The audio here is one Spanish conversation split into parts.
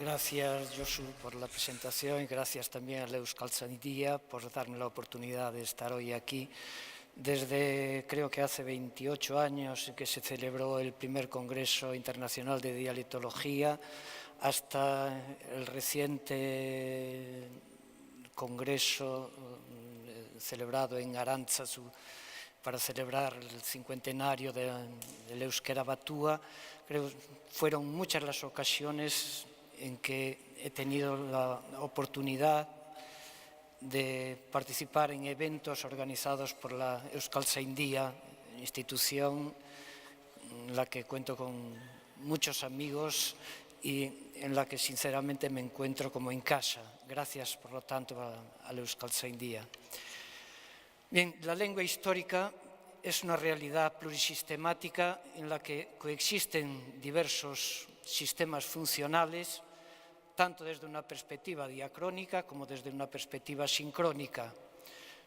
Gracias, Josu, por la presentación y gracias también a Euskaltzaindia por darme la oportunidad de estar hoy aquí. Desde, creo que hace 28 años que se celebró el primer Congreso Internacional de Dialectología, hasta el reciente Congreso celebrado en Arantzazu para celebrar el cincuentenario del Euskera Batua. Creo que fueron muchas las ocasiones en que he tenido la oportunidad de participar en eventos organizados por la Euskaltzaindia, institución en la que cuento con muchos amigos y en la que sinceramente me encuentro como en casa. Gracias, por lo tanto, a la Euskaltzaindia. Bien, la lengua histórica es una realidad plurisistemática en la que coexisten diversos sistemas funcionales, tanto desde una perspectiva diacrónica como desde una perspectiva sincrónica.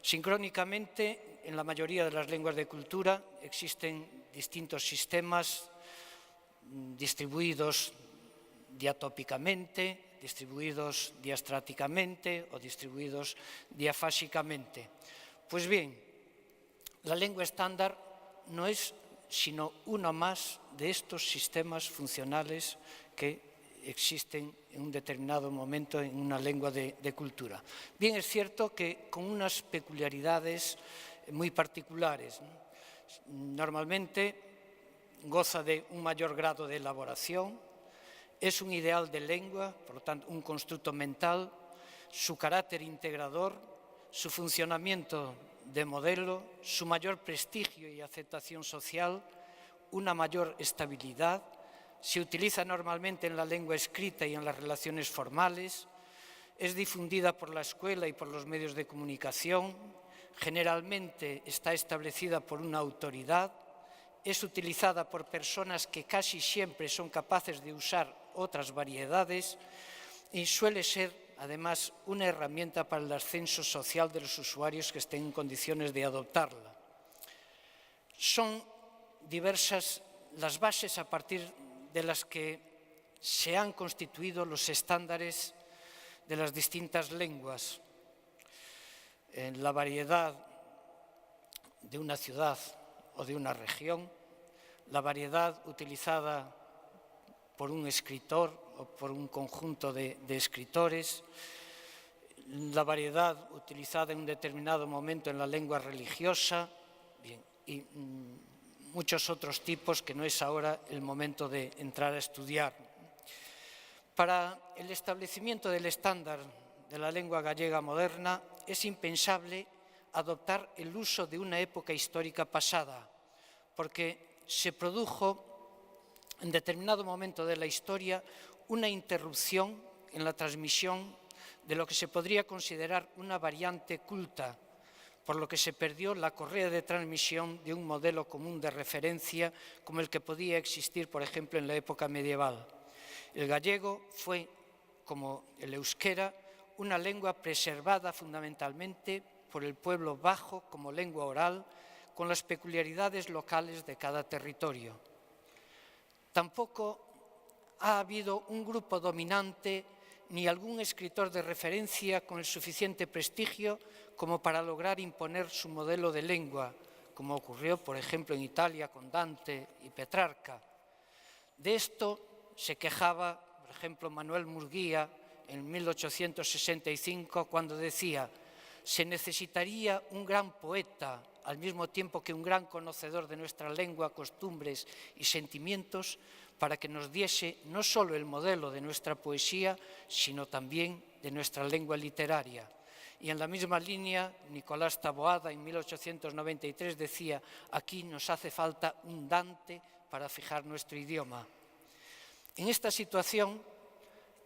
Sincrónicamente, en la mayoría de las lenguas de cultura existen distintos sistemas distribuidos diatópicamente, distribuidos diastráticamente o distribuidos diafásicamente. Pues bien, la lengua estándar no es sino uno más de estos sistemas funcionales que existen en un determinado momento en una lengua de cultura. Bien, es cierto que con unas peculiaridades muy particulares. Normalmente goza de un mayor grado de elaboración, es un ideal de lengua, por lo tanto un constructo mental, su carácter integrador, su funcionamiento de modelo, su mayor prestigio y aceptación social, una mayor estabilidad. Se utiliza normalmente en la lengua escrita y en las relaciones formales, es difundida por la escuela y por los medios de comunicación, generalmente está establecida por una autoridad, es utilizada por personas que casi siempre son capaces de usar otras variedades y suele ser, además, una herramienta para el ascenso social de los usuarios que estén en condiciones de adoptarla. Son diversas las bases a partir de las que se han constituido los estándares de las distintas lenguas. En la variedad de una ciudad o de una región, la variedad utilizada por un escritor o por un conjunto de escritores, la variedad utilizada en un determinado momento en la lengua religiosa, bien, y muchos otros tipos que no es ahora el momento de entrar a estudiar. Para el establecimiento del estándar de la lengua gallega moderna es impensable adoptar el uso de una época histórica pasada, porque se produjo en determinado momento de la historia una interrupción en la transmisión de lo que se podría considerar una variante culta, por lo que se perdió la correa de transmisión de un modelo común de referencia como el que podía existir, por ejemplo, en la época medieval. El gallego fue, como el euskera, una lengua preservada fundamentalmente por el pueblo bajo como lengua oral, con las peculiaridades locales de cada territorio. Tampoco ha habido un grupo dominante ni algún escritor de referencia con el suficiente prestigio como para lograr imponer su modelo de lengua, como ocurrió, por ejemplo, en Italia con Dante y Petrarca. De esto se quejaba, por ejemplo, Manuel Murguía en 1865, cuando decía: se necesitaría un gran poeta, al mismo tiempo que un gran conocedor de nuestra lengua, costumbres y sentimientos, para que nos diese no solo el modelo de nuestra poesía, sino también de nuestra lengua literaria. Y en la misma línea, Nicolás Taboada en 1893 decía: aquí nos hace falta un Dante para fijar nuestro idioma. En esta situación,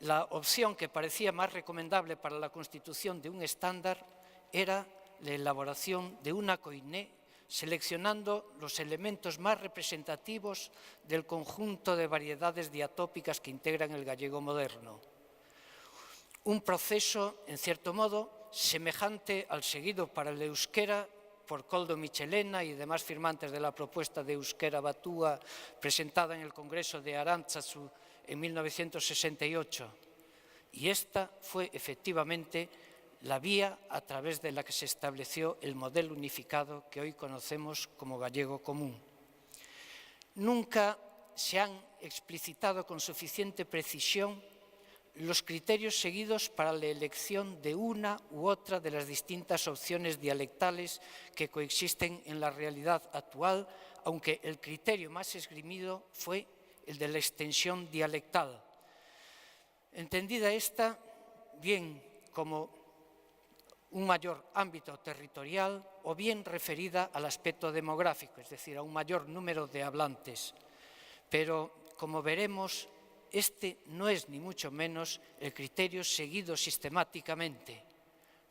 la opción que parecía más recomendable para la constitución de un estándar era la elaboración de una koiné, seleccionando los elementos más representativos del conjunto de variedades diatópicas que integran el gallego moderno. Un proceso, en cierto modo, semejante al seguido para el euskera por Koldo Michelena y demás firmantes de la propuesta de Euskera Batua presentada en el Congreso de Arantzazu en 1968. y esta fue efectivamente la vía a través de la que se estableció el modelo unificado que hoy conocemos como gallego común. Nunca se han explicitado con suficiente precisión los criterios seguidos para la elección de una u otra de las distintas opciones dialectales que coexisten en la realidad actual, aunque el criterio más esgrimido fue el de la extensión dialectal. Entendida esta bien como un mayor ámbito territorial o bien referida al aspecto demográfico, es decir, a un mayor número de hablantes. Pero, como veremos, este no es ni mucho menos el criterio seguido sistemáticamente.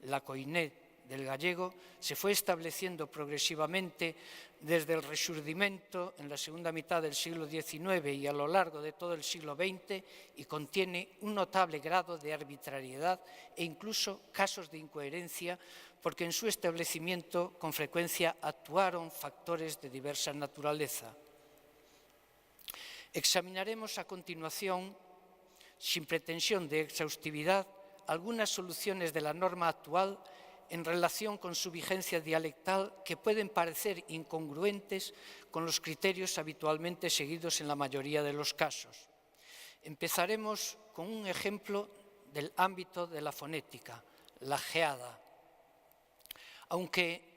La coiné del gallego se fue estableciendo progresivamente desde el Rexurdimento en la segunda mitad del siglo XIX y a lo largo de todo el siglo XX y contiene un notable grado de arbitrariedad e incluso casos de incoherencia porque en su establecimiento con frecuencia actuaron factores de diversa naturaleza. Examinaremos a continuación, sin pretensión de exhaustividad, algunas soluciones de la norma actual en relación con su vigencia dialectal que pueden parecer incongruentes con los criterios habitualmente seguidos en la mayoría de los casos. Empezaremos con un ejemplo del ámbito de la fonética, la geada. Aunque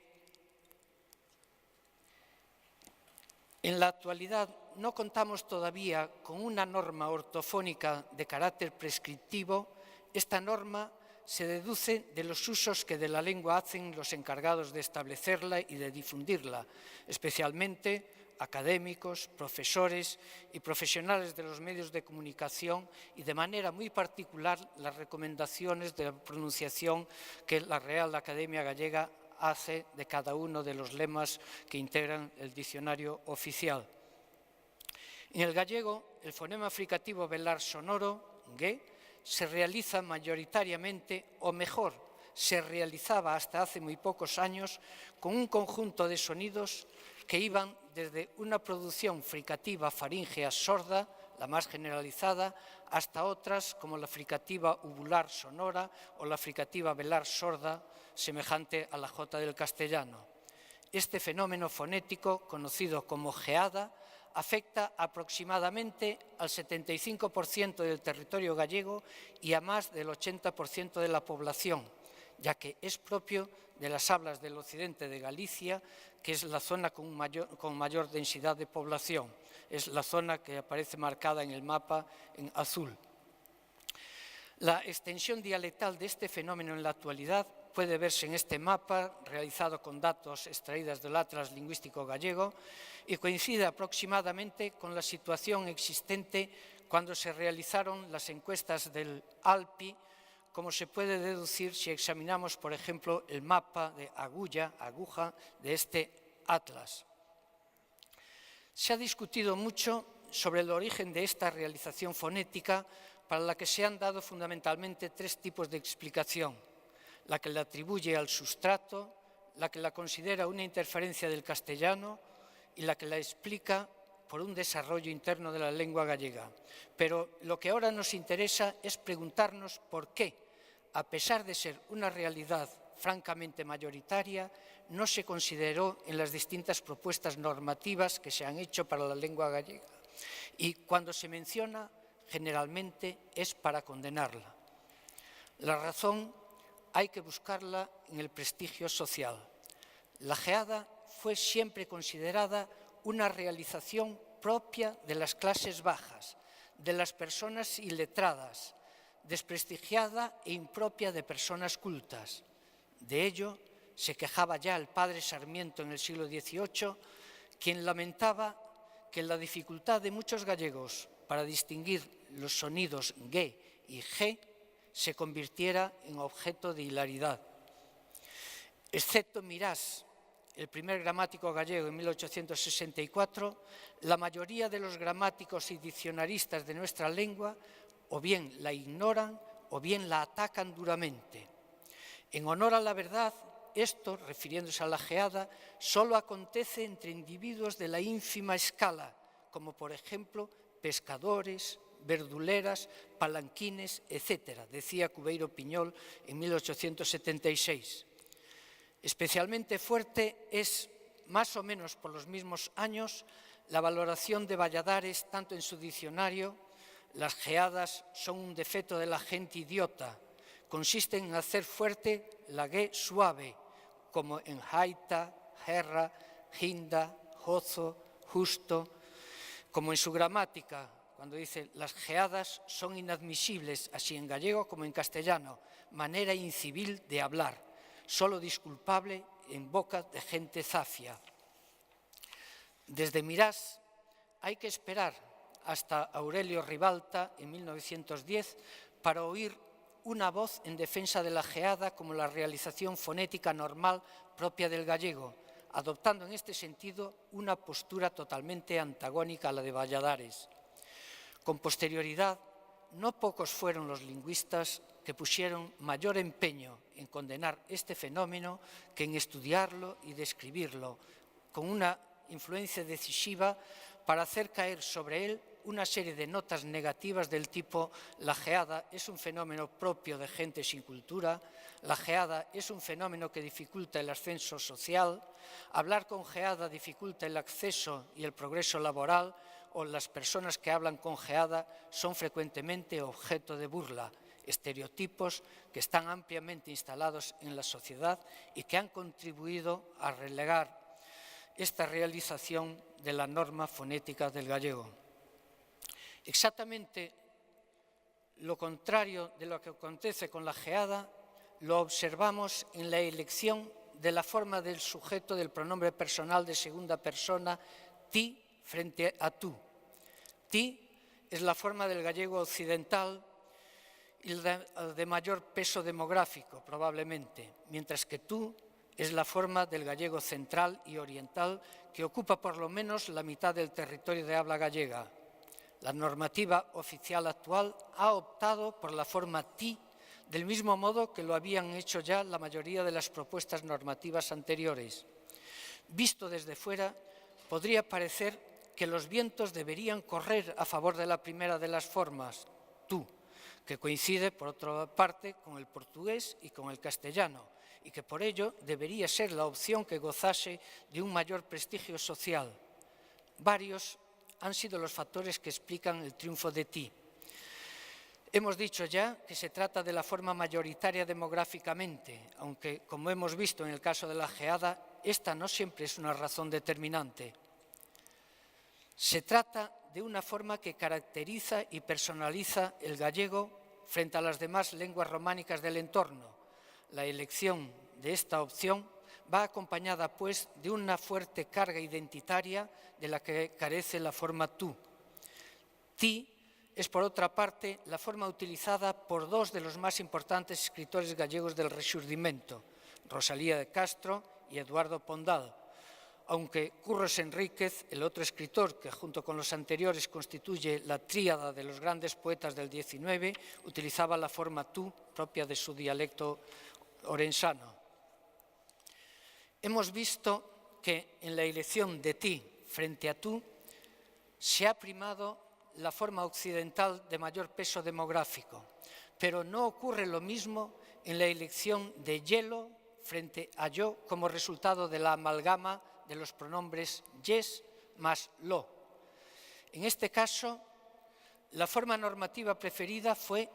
en la actualidad no contamos todavía con una norma ortofónica de carácter prescriptivo, esta norma se deduce de los usos que de la lengua hacen los encargados de establecerla y de difundirla, especialmente académicos, profesores y profesionales de los medios de comunicación y de manera muy particular las recomendaciones de pronunciación que la Real Academia Gallega hace de cada uno de los lemas que integran el diccionario oficial. En el gallego, el fonema fricativo velar sonoro, gue, se realiza mayoritariamente, o mejor, se realizaba hasta hace muy pocos años, con un conjunto de sonidos que iban desde una producción fricativa faríngea sorda, la más generalizada, hasta otras como la fricativa uvular sonora o la fricativa velar sorda, semejante a la jota del castellano. Este fenómeno fonético, conocido como geada, afecta aproximadamente al 75% del territorio gallego y a más del 80% de la población, ya que es propio de las hablas del occidente de Galicia, que es la zona con mayor densidad de población. Es la zona que aparece marcada en el mapa en azul. La extensión dialectal de este fenómeno en la actualidad puede verse en este mapa, realizado con datos extraídos del Atlas Lingüístico Gallego, y coincide aproximadamente con la situación existente cuando se realizaron las encuestas del ALPI, como se puede deducir si examinamos, por ejemplo, el mapa de aguja, de este Atlas. Se ha discutido mucho sobre el origen de esta realización fonética, para la que se han dado fundamentalmente tres tipos de explicación: la que la atribuye al sustrato, la que la considera una interferencia del castellano y la que la explica por un desarrollo interno de la lengua gallega. Pero lo que ahora nos interesa es preguntarnos por qué, a pesar de ser una realidad francamente mayoritaria, no se consideró en las distintas propuestas normativas que se han hecho para la lengua gallega. Y cuando se menciona, generalmente es para condenarla. La razón hay que buscarla en el prestigio social. La geada fue siempre considerada una realización propia de las clases bajas, de las personas iletradas, desprestigiada e impropia de personas cultas. De ello se quejaba ya el padre Sarmiento en el siglo XVIII, quien lamentaba que la dificultad de muchos gallegos para distinguir los sonidos gue y ge se convirtiera en objeto de hilaridad. Excepto Mirás, el primer gramático gallego en 1864, la mayoría de los gramáticos y diccionaristas de nuestra lengua o bien la ignoran o bien la atacan duramente. En honor a la verdad, esto, refiriéndose a la geada, solo acontece entre individuos de la ínfima escala, como por ejemplo pescadores, verduleras, palanquines, etc., decía Cubeiro Piñol en 1876. Especialmente fuerte es, más o menos por los mismos años, la valoración de Valladares, tanto en su diccionario: las geadas son un defecto de la gente idiota, consisten en hacer fuerte la G suave, como en jaita, jerra, ginda, jozo, justo, como en su gramática, cuando dice las geadas son inadmisibles, así en gallego como en castellano, manera incivil de hablar, solo disculpable en boca de gente zafia. Desde Mirás hay que esperar hasta Aurelio Ribalta en 1910 para oír una voz en defensa de la geada como la realización fonética normal propia del gallego, adoptando en este sentido una postura totalmente antagónica a la de Valladares. Con posterioridad, no pocos fueron los lingüistas que pusieron mayor empeño en condenar este fenómeno que en estudiarlo y describirlo, con una influencia decisiva para hacer caer sobre él una serie de notas negativas del tipo: la geada es un fenómeno propio de gente sin cultura, la geada es un fenómeno que dificulta el ascenso social, hablar con geada dificulta el acceso y el progreso laboral, o las personas que hablan con geada son frecuentemente objeto de burla, estereotipos que están ampliamente instalados en la sociedad y que han contribuido a relegar esta realización de la norma fonética del gallego. Exactamente lo contrario de lo que acontece con la geada lo observamos en la elección de la forma del sujeto del pronombre personal de segunda persona ti frente a tú. Ti es la forma del gallego occidental y de mayor peso demográfico, probablemente, mientras que tú es la forma del gallego central y oriental que ocupa por lo menos la mitad del territorio de habla gallega. La normativa oficial actual ha optado por la forma ti, del mismo modo que lo habían hecho ya la mayoría de las propuestas normativas anteriores. Visto desde fuera, podría parecer que los vientos deberían correr a favor de la primera de las formas, tú, que coincide, por otra parte, con el portugués y con el castellano, y que por ello debería ser la opción que gozase de un mayor prestigio social. Varios han sido los factores que explican el triunfo de ti. Hemos dicho ya que se trata de la forma mayoritaria demográficamente, aunque, como hemos visto en el caso de la geada, esta no siempre es una razón determinante. Se trata de una forma que caracteriza y personaliza el gallego frente a las demás lenguas románicas del entorno. La elección de esta opción va acompañada, pues, de una fuerte carga identitaria de la que carece la forma tú. Ti es, por otra parte, la forma utilizada por dos de los más importantes escritores gallegos del Rexurdimento, Rosalía de Castro y Eduardo Pondal, aunque Curros Enríquez, el otro escritor que junto con los anteriores constituye la tríada de los grandes poetas del XIX, utilizaba la forma tú propia de su dialecto orensano. Hemos visto que en la elección de ti frente a tú se ha primado la forma occidental de mayor peso demográfico, pero no ocurre lo mismo en la elección de hielo frente a yo como resultado de la amalgama de los pronombres yes más lo. En este caso, la forma normativa preferida fue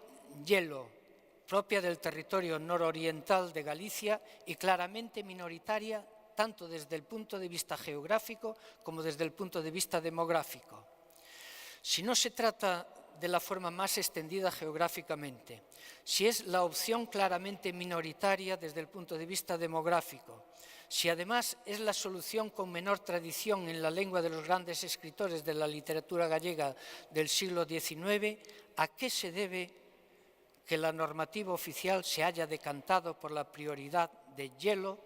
hielo, propia del territorio nororiental de Galicia y claramente minoritaria tanto desde el punto de vista geográfico como desde el punto de vista demográfico. Si no se trata de la forma más extendida geográficamente, si es la opción claramente minoritaria desde el punto de vista demográfico, si además es la solución con menor tradición en la lengua de los grandes escritores de la literatura gallega del siglo XIX, ¿a qué se debe que la normativa oficial se haya decantado por la prioridad de hielo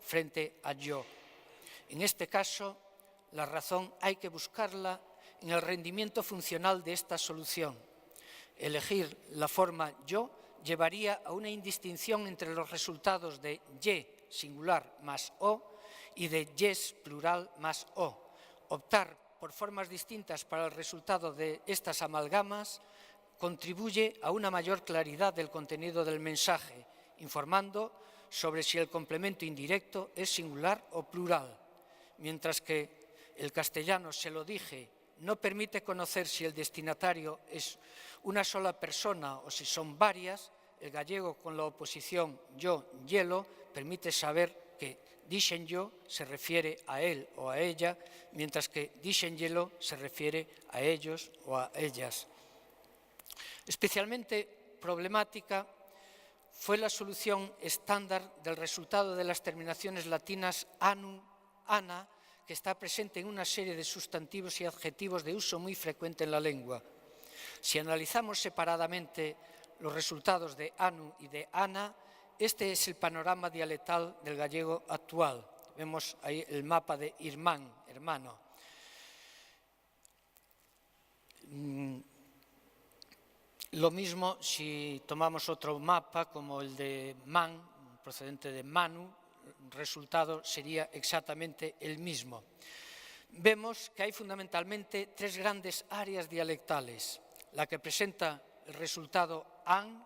frente a yo? En este caso, la razón hay que buscarla en el rendimiento funcional de esta solución. Elegir la forma yo llevaría a una indistinción entre los resultados de ye singular más o y de yes plural más o. Optar por formas distintas para el resultado de estas amalgamas contribuye a una mayor claridad del contenido del mensaje, informando sobre si el complemento indirecto es singular o plural, mientras que el castellano "se lo dije" no permite conocer si el destinatario es una sola persona o si son varias. El gallego, con la oposición yo, yelo, permite saber que "díxenllo" se refiere a él o a ella, mientras que "díxenllelo" se refiere a ellos o a ellas. Especialmente problemática fue la solución estándar del resultado de las terminaciones latinas anu, ana, que está presente en una serie de sustantivos y adjetivos de uso muy frecuente en la lengua. Si analizamos separadamente los resultados de anu y de ana, este es el panorama dialectal del gallego actual. Vemos ahí el mapa de irmán, hermano. Lo mismo si tomamos otro mapa como el de man, procedente de manu, el resultado sería exactamente el mismo. Vemos que hay fundamentalmente tres grandes áreas dialectales: la que presenta el resultado an,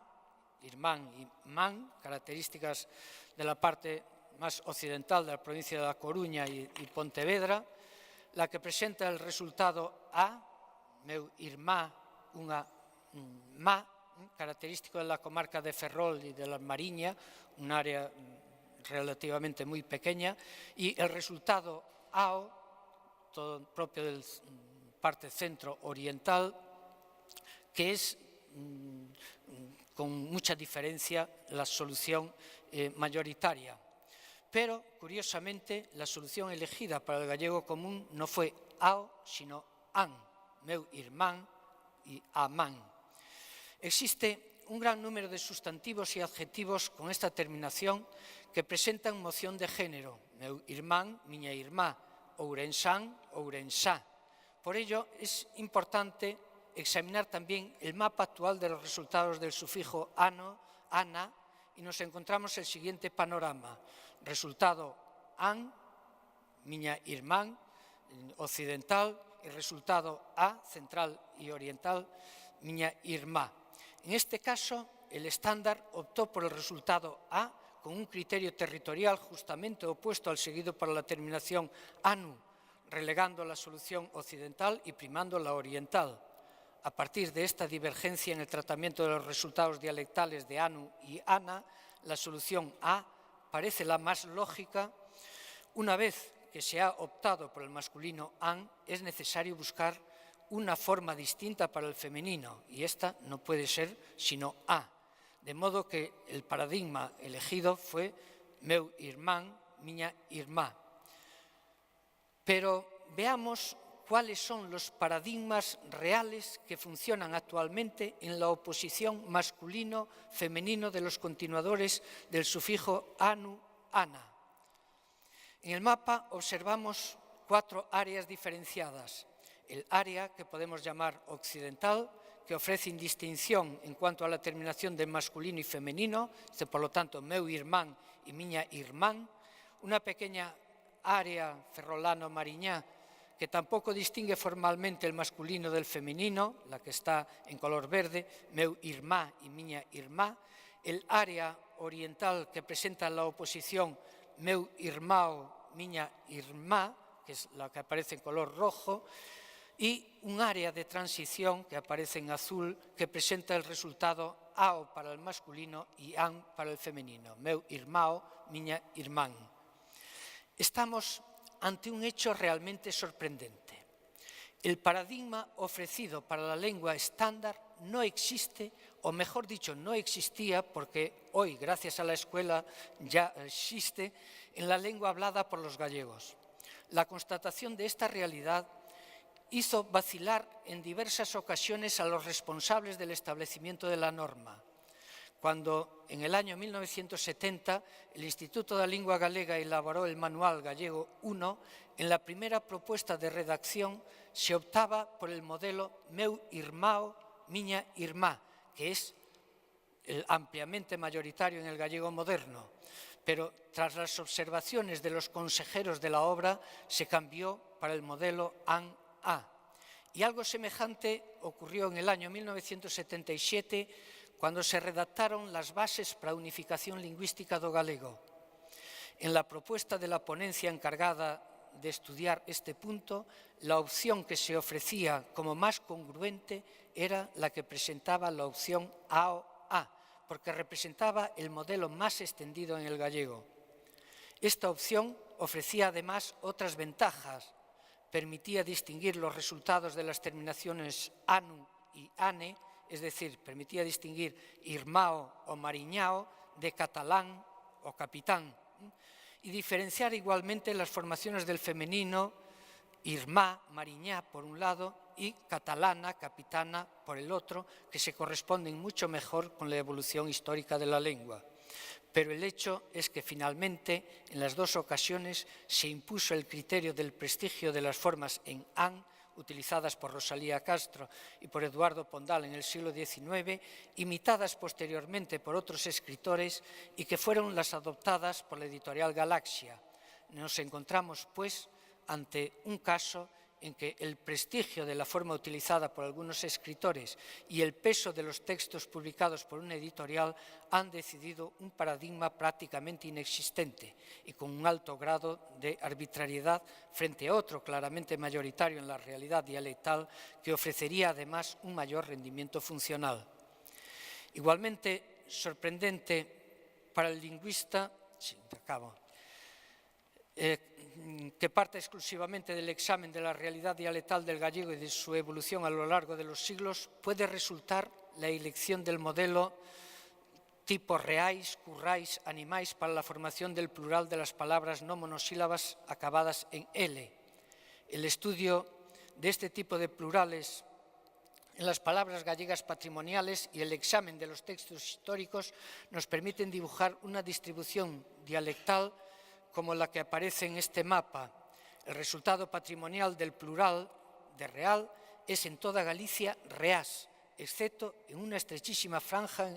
irmán y man, características de la parte más occidental de la provincia de La Coruña y Pontevedra; la que presenta el resultado a, meu irmá, unha má, característico de la comarca de Ferrol y de la Mariña, un área relativamente muy pequeña; y el resultado ao, todo propio del parte centro-oriental, que es con mucha diferencia la solución mayoritaria. Pero, curiosamente, la solución elegida para el gallego común no fue ao, sino an, meu irmán y amán. Existe un gran número de sustantivos y adjetivos con esta terminación que presentan moción de género: meu irmán, miña irmá, ourensán, ourensá. Por ello, es importante examinar también el mapa actual de los resultados del sufijo ano, ana, y nos encontramos el siguiente panorama: resultado an, miña irmán, occidental, y resultado a, central y oriental, miña irmá. En este caso, el estándar optó por el resultado a con un criterio territorial justamente opuesto al seguido para la terminación anu, relegando la solución occidental y primando la oriental. A partir de esta divergencia en el tratamiento de los resultados dialectales de anu y ana, la solución a parece la más lógica. Una vez que se ha optado por el masculino an, es necesario buscar una forma distinta para el femenino, y esta no puede ser sino a. De modo que el paradigma elegido fue meu irmán, miña irmá. Pero veamos cuáles son los paradigmas reales que funcionan actualmente en la oposición masculino-femenino de los continuadores del sufijo anu, ana. En el mapa observamos 4 áreas diferenciadas: el área que podemos llamar occidental, que ofrece indistinción en cuanto a la terminación de masculino y femenino, por lo tanto, meu irmán y miña irmán; una pequeña área ferrolano-mariñá que tampoco distingue formalmente el masculino del femenino, la que está en color verde, meu irmá y miña irmá; el área oriental que presenta la oposición meu irmao, miña irmá, que es la que aparece en color rojo; y un área de transición que aparece en azul, que presenta el resultado ao para el masculino y an para el femenino, meu irmao, miña irmán. Estamos ante un hecho realmente sorprendente. El paradigma ofrecido para la lengua estándar no existe, o mejor dicho, no existía, porque hoy, gracias a la escuela, ya existe en la lengua hablada por los gallegos. La constatación de esta realidad hizo vacilar en diversas ocasiones a los responsables del establecimiento de la norma. Cuando en el año 1970 el Instituto da Lingua Galega elaboró el Manual Gallego 1, en la primera propuesta de redacción se optaba por el modelo meu irmao, miña irmá, que es el ampliamente mayoritario en el gallego moderno. Pero tras las observaciones de los consejeros de la obra se cambió para el modelo an, A. Y algo semejante ocurrió en el año 1977, cuando se redactaron las bases para a unificación lingüística do galego. En la propuesta de la ponencia encargada de estudiar este punto, la opción que se ofrecía como más congruente era la que presentaba la opción AO-A, porque representaba el modelo más extendido en el gallego. Esta opción ofrecía además otras ventajas. Permitía distinguir los resultados de las terminaciones anu y ane, es decir, permitía distinguir irmao o mariñao de catalán o capitán, y diferenciar igualmente las formaciones del femenino, irmá, mariñá, por un lado, y catalana, capitana, por el otro, que se corresponden mucho mejor con la evolución histórica de la lengua. Pero el hecho es que finalmente, en las dos ocasiones, se impuso el criterio del prestigio de las formas en an, utilizadas por Rosalía Castro y por Eduardo Pondal en el siglo XIX, imitadas posteriormente por otros escritores y que fueron las adoptadas por la editorial Galaxia. Nos encontramos, pues, ante un caso en que el prestigio de la forma utilizada por algunos escritores y el peso de los textos publicados por una editorial han decidido un paradigma prácticamente inexistente y con un alto grado de arbitrariedad frente a otro claramente mayoritario en la realidad dialectal que ofrecería además un mayor rendimiento funcional. Igualmente sorprendente para el lingüista, que parte exclusivamente del examen de la realidad dialectal del gallego y de su evolución a lo largo de los siglos, puede resultar la elección del modelo tipo reais, currais, animais para la formación del plural de las palabras no monosílabas acabadas en L. El estudio de este tipo de plurales en las palabras gallegas patrimoniales y el examen de los textos históricos nos permiten dibujar una distribución dialectal como la que aparece en este mapa. El resultado patrimonial del plural de real es en toda Galicia reás, excepto en una estrechísima franja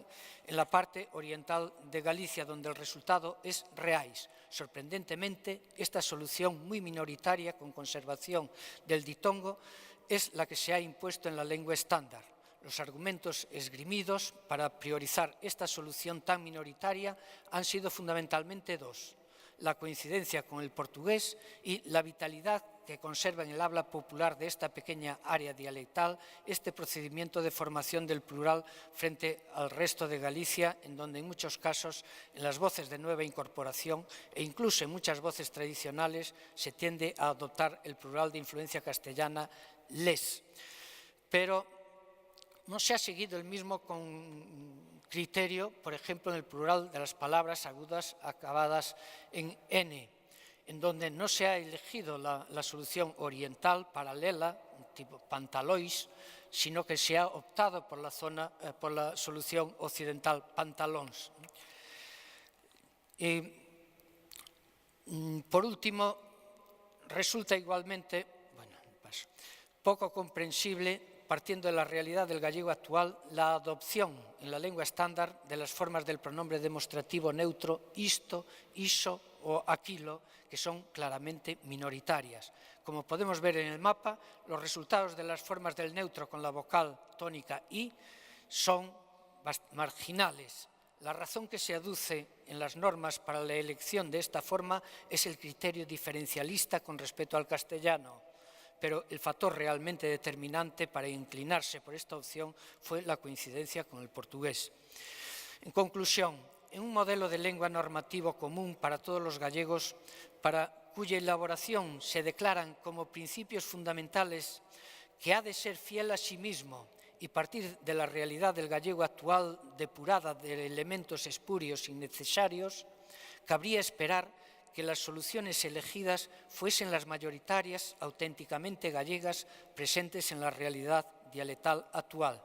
en la parte oriental de Galicia, donde el resultado es reais. Sorprendentemente, esta solución muy minoritaria con conservación del ditongo es la que se ha impuesto en la lengua estándar. Los argumentos esgrimidos para priorizar esta solución tan minoritaria han sido fundamentalmente dos: la coincidencia con el portugués y la vitalidad que conserva en el habla popular de esta pequeña área dialectal este procedimiento de formación del plural frente al resto de Galicia, en donde en muchos casos, en las voces de nueva incorporación e incluso en muchas voces tradicionales, se tiende a adoptar el plural de influencia castellana les. Pero no se ha seguido el mismo criterio, por ejemplo, en el plural de las palabras agudas acabadas en N, en donde no se ha elegido la solución oriental paralela, tipo pantalois, sino que se ha optado por la solución occidental pantalons. Y, por último, resulta igualmente poco comprensible, partiendo de la realidad del gallego actual, la adopción en la lengua estándar de las formas del pronombre demostrativo neutro isto, iso o aquilo, que son claramente minoritarias. Como podemos ver en el mapa, los resultados de las formas del neutro con la vocal tónica i son marginales. La razón que se aduce en las normas para la elección de esta forma es el criterio diferencialista con respecto al castellano, pero el factor realmente determinante para inclinarse por esta opción fue la coincidencia con el portugués. En conclusión, en un modelo de lengua normativo común para todos los gallegos, para cuya elaboración se declaran como principios fundamentales que ha de ser fiel a sí mismo y partir de la realidad del gallego actual depurada de elementos espurios innecesarios, cabría esperar que las soluciones elegidas fuesen las mayoritarias, auténticamente gallegas, presentes en la realidad dialectal actual.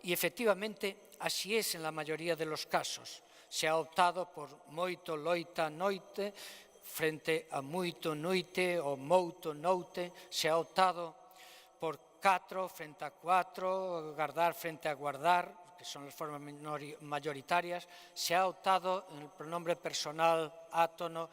Y efectivamente, así es en la mayoría de los casos. Se ha optado por moito, loita, noite, frente a muito, noite, o mouto, noute. Se ha optado por catro frente a cuatro, guardar frente a guardar, que son las formas mayoritarias. Se ha optado en el pronombre personal átono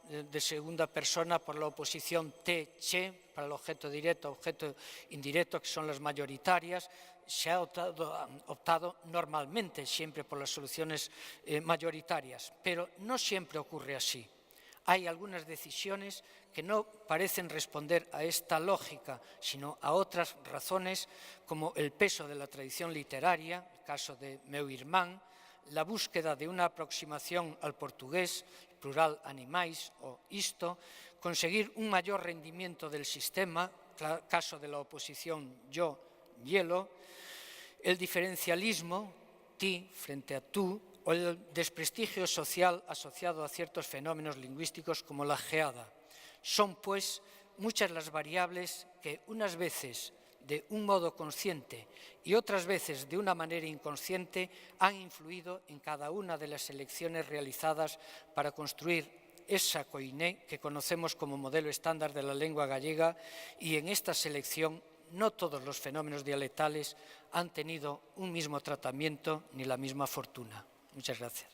de segunda persona por la oposición te-che para el objeto directo, objeto indirecto, que son las mayoritarias. Se ha optado normalmente siempre por las soluciones mayoritarias, pero no siempre ocurre así. Hay algunas decisiones que no parecen responder a esta lógica, sino a otras razones, como el peso de la tradición literaria, el caso de Meu Irmán, la búsqueda de una aproximación al portugués, plural animais o isto, conseguir un mayor rendimiento del sistema, caso de la oposición yo-hielo, el diferencialismo, ti frente a tú, o el desprestigio social asociado a ciertos fenómenos lingüísticos como la geada. Son, pues, muchas las variables que unas veces de un modo consciente y otras veces de una manera inconsciente han influido en cada una de las elecciones realizadas para construir esa coiné que conocemos como modelo estándar de la lengua gallega, y en esta selección no todos los fenómenos dialectales han tenido un mismo tratamiento ni la misma fortuna. Muchas gracias.